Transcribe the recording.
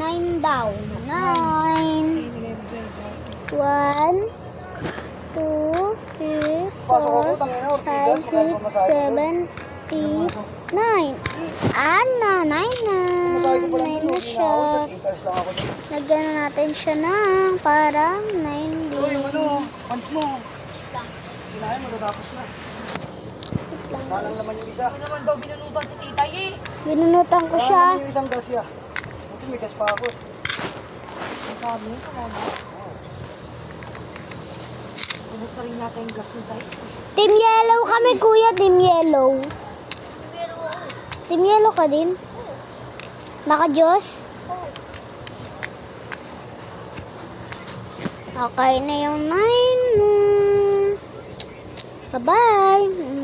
9 daw. 9. 1, 2, 3, 4, 5, 6, 7, 8, 9. Na, 9 na. 9 na siya. Lagyan na natin siya ng parang 9 din. Uy, yung ano, pants mo. Sinahin, matatapos na. Talang naman yung isa. Ano naman daw binunutan si titay eh. Binunutan ko siya. Talang naman yung isang gas ya. Buti may gas pa ako. Ang sabi niya, kamama. Ubus na rin natin yung gas ni Sai. Team Yellow kami, kuya. Team Yellow. Team Yellow ka din? Maka Diyos? Okay na yung 9 na. Bye-bye.